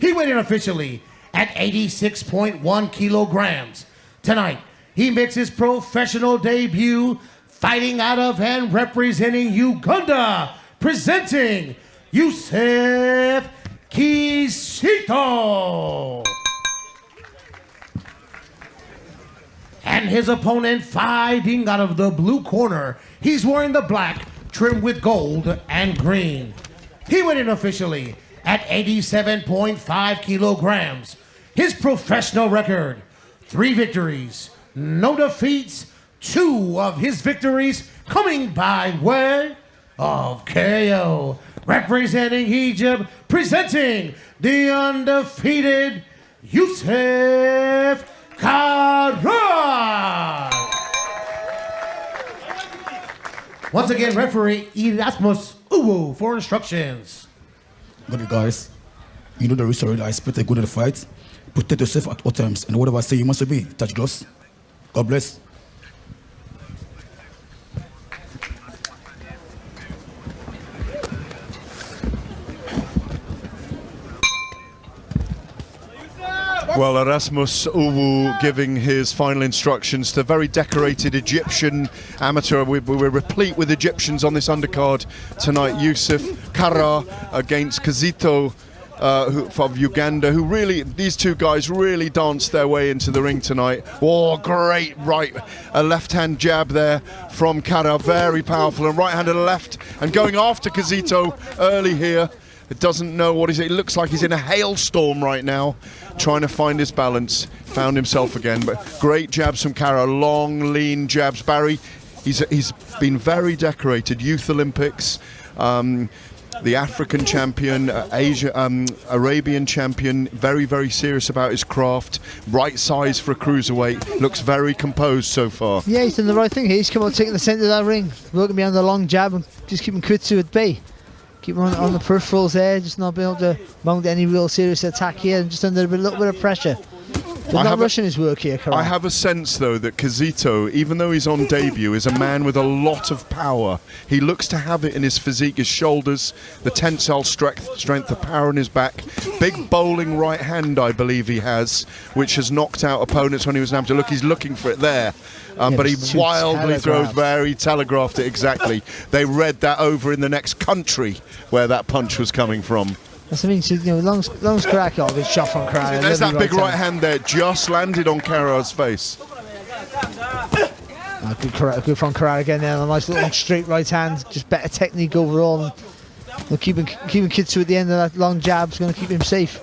He weighed in officially at 86.1 kilograms. Tonight, he makes his professional debut fighting out of and representing Uganda, presenting Yusuf Kizito. And his opponent fighting out of the blue corner, he's wearing the black trimmed with gold and green. He went in officially at 87.5 kilograms. His professional record, 3 victories, no defeats, 2 of his victories coming by way of KO. Representing Egypt, presenting the undefeated Yusuf Karrar. Once again, referee Erasmus Uwu for instructions. Good guys, you know the rules already. I expect a good fight. Protect yourself at all times, and whatever I say, you must obey. Touch gloves. God bless. Well, Erasmus Uwu giving his final instructions to very decorated Egyptian amateur. We're replete with Egyptians on this undercard tonight. Yusuf Karrar against Kizito of Uganda, who really, these two guys really danced their way into the ring tonight. Oh, great a left-hand jab there from Karrar, very powerful, and right hand to the left, and going after Kizito early here. It doesn't know what it looks like he's in a hailstorm right now, trying to find his balance. Found himself again, but great jabs from Karrar, long, lean jabs. Barry, he's been very decorated. Youth Olympics, the African champion, Arabian champion, very, very serious about his craft. Right size for a cruiserweight, looks very composed so far. Yeah, he's done the right thing here. He's come out taking the centre of that ring, working behind the long jab and just keeping Kutsu at bay. Keep him on the peripherals there, just not being able to mount any real serious attack here, and just under a little bit of pressure. But not rushing his work here, Karrar. I have a sense, though, that Kizito, even though he's on debut, is a man with a lot of power. He looks to have it in his physique, his shoulders, the tensile strength, the power in his back. Big bowling right hand, I believe he has, which has knocked out opponents when he was an amateur. Look, he's looking for it there. But he wildly throws where he telegraphed it exactly. They read that over in the next country where that punch was coming from. That's what I mean, so, you know, long as Karrar gets shot from Karrar. There's that big right hand there, just landed on Karrar's face. Good from Karrar again there, a nice little straight right hand, just better technique overall. And keeping Kitsu at the end of that long jab is going to keep him safe.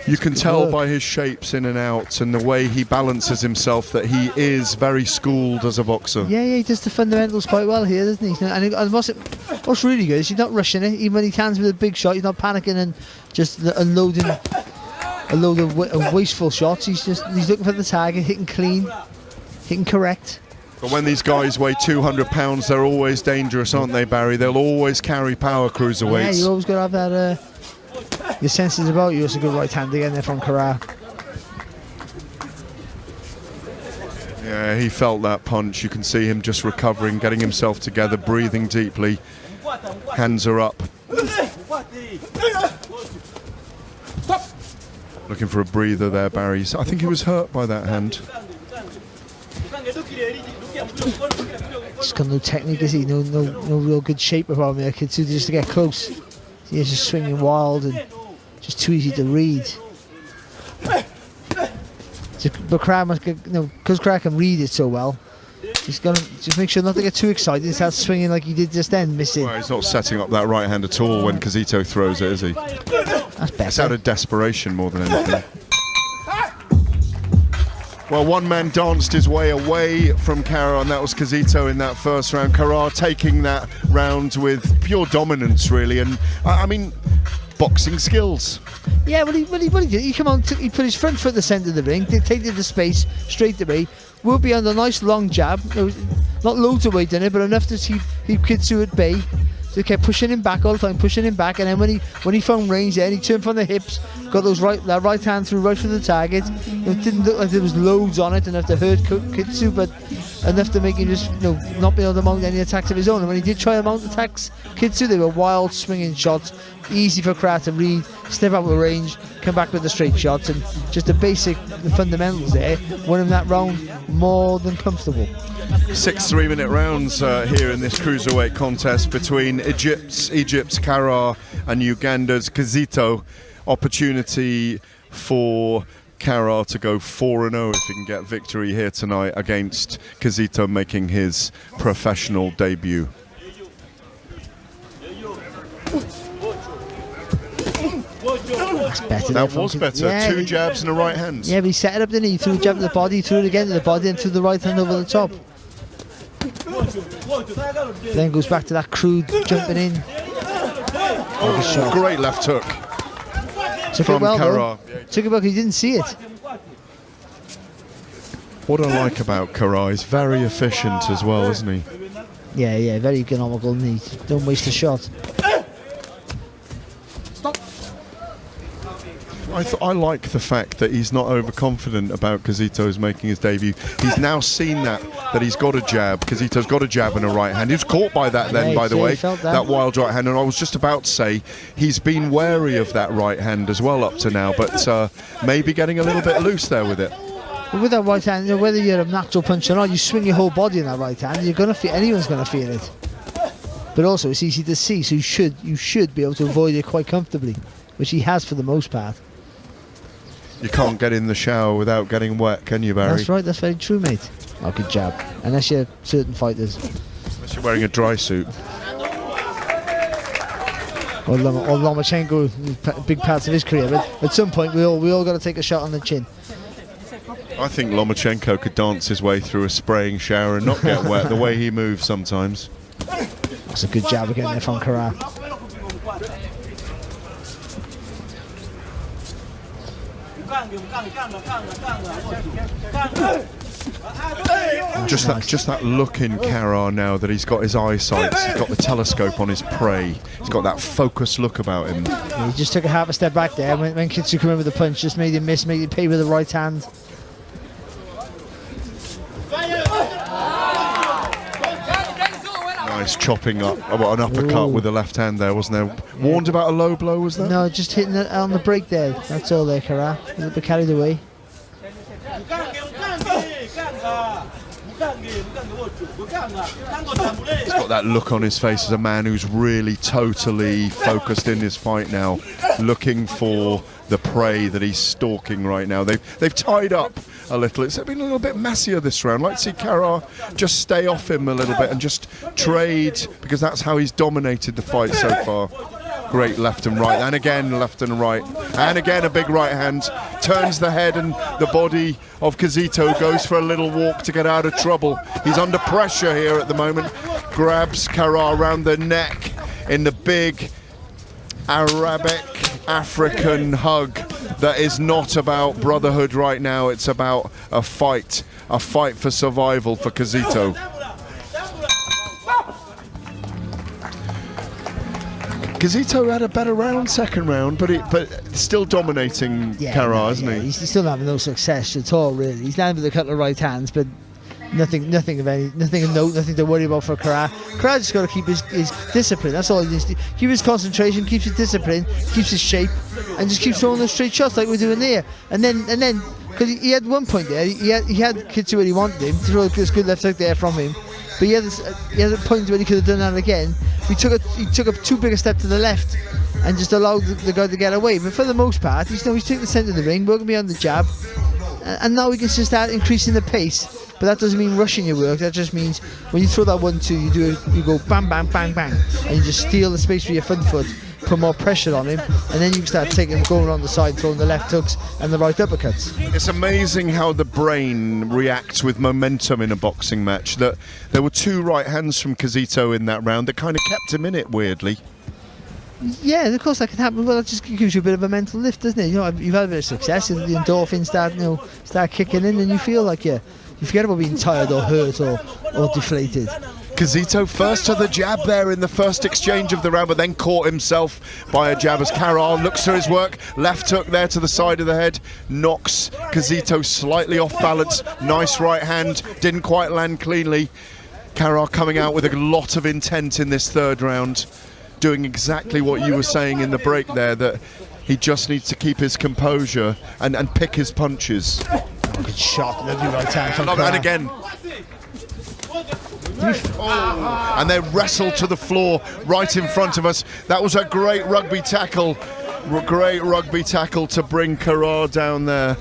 You can tell by his shapes in and out and the way he balances himself that he is very schooled as a boxer. Yeah, he does the fundamentals quite well here, doesn't he? And what's really good is he's not rushing it. Even when he cans with a big shot, he's not panicking and just unloading a load of wasteful shots. He's looking for the target, hitting clean, hitting correct. But when these guys weigh 200 pounds, they're always dangerous, aren't they, Barry? They'll always carry power cruiserweights. Yeah, you always got to have that... your senses about you. It's a good right hand again there from Karrar. Yeah, he felt that punch. You can see him just recovering, getting himself together, breathing deeply. Hands are up. Stop. Looking for a breather there, Barry. I think he was hurt by that hand. Just got no technique, is he? No real good shape about him there, kids. Just to get close. He's just swinging wild and just too easy to read. But Karrar must get, because Karrar can read it so well, he's got to just make sure not to get too excited. He starts swinging like he did just then, missing. Well, he's not setting up that right hand at all when Kizito throws it, is he? That's better. It's out of desperation more than anything. Well, one man danced his way away from Karrar, and that was Kizito in that first round. Karrar taking that round with pure dominance, really, and I mean, boxing skills. Yeah, well, he did. He come on, he put his front foot at the centre of the ring, dictated the space straight away. Will be on the nice long jab, not loads of weight in it, but enough to keep Kitsu at bay. they kept pushing him back all the time, pushing him back, and then when he found range there, and he turned from the hips, got that right hand through right through the target. It didn't look like there was loads on it enough to hurt Kizito, but enough to make him just not be able to mount any attacks of his own. And when he did try to mount attacks, Kizito, they were wild swinging shots, easy for Karrar to read, step out of range, come back with the straight shots, and just the fundamentals there won him that round more than comfortable. 6 3-minute rounds here in this cruiserweight contest between Egypt's Karrar and Uganda's Kizito. Opportunity for Karrar to go 4-0 if he can get victory here tonight against Kizito, making his professional debut. That's better. That was better. Yeah, 2 jabs and a right hand. Yeah, but he set it up, didn't he? He threw a jab to the body, threw it again to the body, and threw the right hand over the top. Then goes back to that crude jumping in. Great left hook from Karrar. Took it well, he didn't see it. What I like about Karrar, he's very efficient as well, isn't he? Yeah, very economical, and he don't waste a shot. I like the fact that he's not overconfident about Kizito's making his debut. He's now seen that he's got a jab. Kizito's got a jab and a right hand. He was caught by that then, by the way, that wild right hand. And I was just about to say, he's been wary of that right hand as well up to now, but maybe getting a little bit loose there with it. But with that right hand, whether you're a natural puncher or not, you swing your whole body in that right hand, you're gonna feel, anyone's going to feel it. But also, it's easy to see, so you should be able to avoid it quite comfortably, which he has for the most part. You can't get in the shower without getting wet, can you, Barry? That's right, that's very true, mate. Oh, good jab. Unless you're certain fighters. Unless you're wearing a dry suit. Or Lomachenko, big parts of his career. But at some point, we all got to take a shot on the chin. I think Lomachenko could dance his way through a spraying shower and not get wet, the way he moves sometimes. That's a good jab again there from Karrar. Just that look in Karrar now that he's got his eyesight, he's got the telescope on his prey, he's got that focused look about him. Yeah, he just took a half a step back there when Kizito came in with the punch, just made him miss, made him pay with the right hand. Nice chopping up, an uppercut with the left hand there, wasn't there? Warned about a low blow, was that? No, just hitting it on the break there. That's all there, Karrar. A little bit carried away. He's got that look on his face as a man who's really totally focused in his fight now, looking for the prey that he's stalking right now. They've tied up a little. It's been a little bit messier this round. I'd like to see Karrar just stay off him a little bit and just trade, because that's how he's dominated the fight so far. Great left and right, and again left and right, and again a big right hand, turns the head and the body of Kizito, goes for a little walk to get out of trouble. He's under pressure here at the moment, grabs Karrar around the neck in the big Arabic African hug that is not about brotherhood right now, it's about a fight for survival for Kizito. Kizito had a better round, second round, but still dominating Karrar, isn't he? He's still having no success at all, really. He's landed with a couple of right hands, but nothing of note, nothing to worry about for Karrar. Karrar just got to keep his discipline. That's all he needs to keep his concentration, keeps his discipline, keeps his shape, and just keeps throwing those straight shots like we're doing there. And then, because he had one point there, he had Kizito where he wanted him to throw this good left hook there from him. But he had a point where he could have done that again. He took a too big a step to the left and just allowed the guy to get away. But for the most part, he's taking the centre of the ring, working beyond the jab, and now he can just start increasing the pace. But that doesn't mean rushing your work. That just means when you throw that 1-2, you go bang, bang, bang, bang, and you just steal the space for your front foot, put more pressure on him, and then you can start going around the side, throwing the left hooks and the right uppercuts. It's amazing how the brain reacts with momentum in a boxing match. That there were 2 right hands from Kizito in that round that kind of kept him in it weirdly. Yeah, of course that can happen. Well, that just gives you a bit of a mental lift, doesn't it? You know, you've had a bit of success, and the endorphins start kicking in, and you feel like you forget about being tired or hurt or deflated. Kizito first to the jab there in the first exchange of the round, but then caught himself by a jab as Karrar looks to his work. Left hook there to the side of the head, knocks Kizito slightly off balance. Nice right hand, didn't quite land cleanly. Karrar coming out with a lot of intent in this third round, doing exactly what you were saying in the break there, that he just needs to keep his composure and pick his punches. Good shot, lovely right hand from And Karrar. again. And they wrestle to the floor right in front of us. That was a great rugby tackle. Great rugby tackle to bring Karrar down there.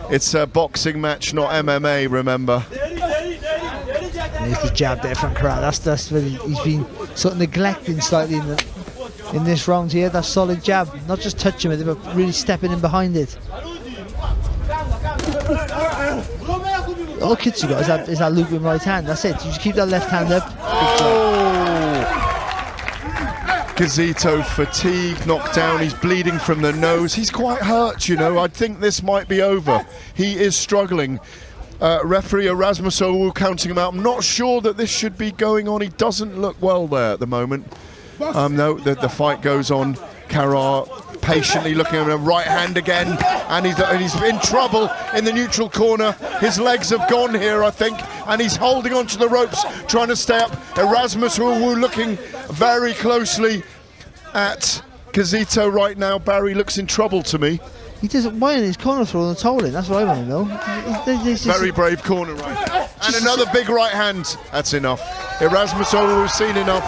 It's a boxing match, not MMA, remember. There's the jab there from Karrar. That's what he's been sort of neglecting slightly in this round here. That solid jab, not just touching with it, but really stepping in behind it. All Kitsu got is that looping right hand. That's it. You just keep that left hand up. Kizito fatigued, knocked down. He's bleeding from the nose. He's quite hurt, you know. I think this might be over. He is struggling. Referee Erasmus Owu counting him out. I'm not sure that this should be going on. He doesn't look well there at the moment. No, the fight goes on. Karrar patiently looking at him, right hand again, and he's in trouble in the neutral corner. His legs have gone here, I think, and he's holding onto the ropes, trying to stay up. Erasmus Owu looking very closely at Kizito right now. Barry looks in trouble to me. He doesn't why in his corner throwing the towel in. That's what I want to know. Very brave corner right. And another big right hand. That's enough. Erasmus Owu has seen enough.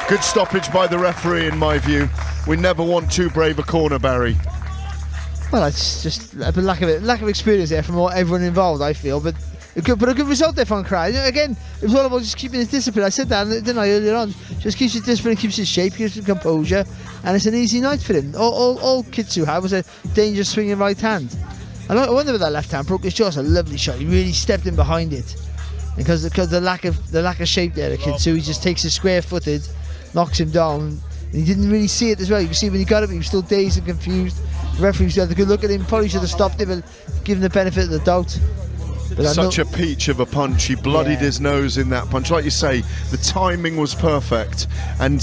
Good stoppage by the referee in my view. We never want too brave a corner, Barry. Well, it's just a lack of experience there from everyone involved, I feel. But a good result there from Karrar. Again, it was all about just keeping his discipline. I said that, didn't I, earlier on? Just keeps his discipline, keeps his shape, keeps his composure, and it's an easy night for him. All Kitsu had was a dangerous swinging right hand. And I wonder if that left hand broke his jaw. It's a lovely shot. He really stepped in behind it. Because the lack of shape there, the Kitsu, he just takes it square-footed, knocks him down. And he didn't really see it as well. You can see when he got it, he was still dazed and confused. The referee had a good look at him. Probably should have stopped him and given the benefit of the doubt. But such a peach of a punch. He bloodied his nose in that punch. Like you say, the timing was perfect, and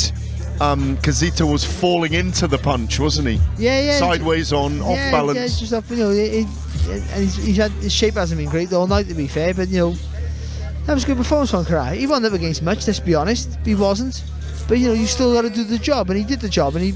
Kizito was falling into the punch, wasn't he? Yeah. Sideways on, off balance. Yeah, just off. And his shape hasn't been great all night, to be fair. But that was a good performance from Karrar. He wasn't up against much. Let's be honest, he wasn't. But you still got to do the job, and he did the job, and he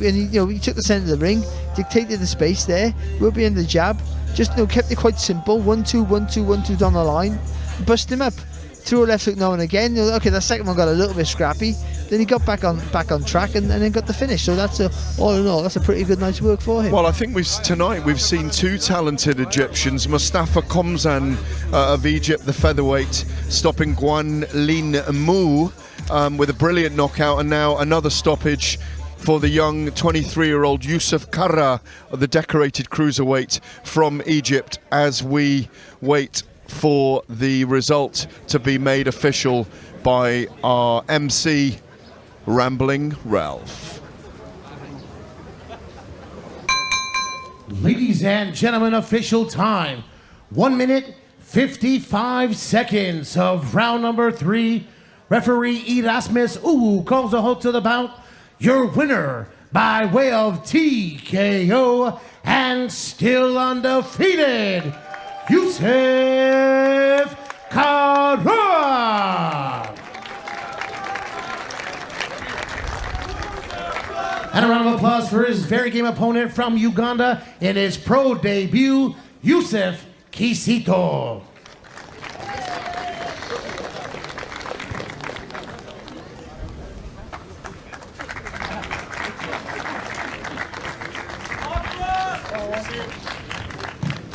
took the centre of the ring, dictated the space there, went behind the jab, just kept it quite simple, 1-2, 1-2, 1-2 down the line, bust him up, threw a left hook now and again. Okay, that second one got a little bit scrappy, then he got back on track and then got the finish. So that's all in all, that's a pretty good night's work for him. Well, I think tonight we've seen two talented Egyptians. Mustafa Komzan of Egypt, the featherweight, stopping Guan Lin Mu with a brilliant knockout, and now another stoppage for the young 23-year-old Yusuf Karrar, the decorated cruiserweight from Egypt, as we wait for the result to be made official by our MC, Rambling Ralph. Ladies and gentlemen, official time. 1 minute, 55 seconds of round number 3. Referee Erasmus Owu calls the halt to the bout. Your winner by way of TKO and still undefeated, Yusuf Karrar. And a round of applause for his very game opponent from Uganda in his pro debut, Yusuf Kizito.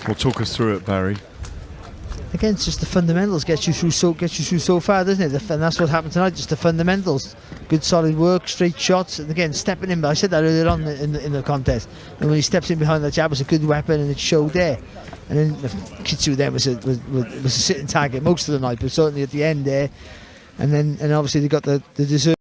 Well, talk us through it, Barry. Again, it's just the fundamentals gets you through so far, doesn't it? And that's what happened tonight. Just the fundamentals, good solid work, straight shots, and again stepping in. But I said that earlier on in the contest. And when he steps in behind that jab, it's a good weapon, and it showed there. And then the Kitsu there was a sitting target most of the night, but certainly at the end there. And obviously they got the deserved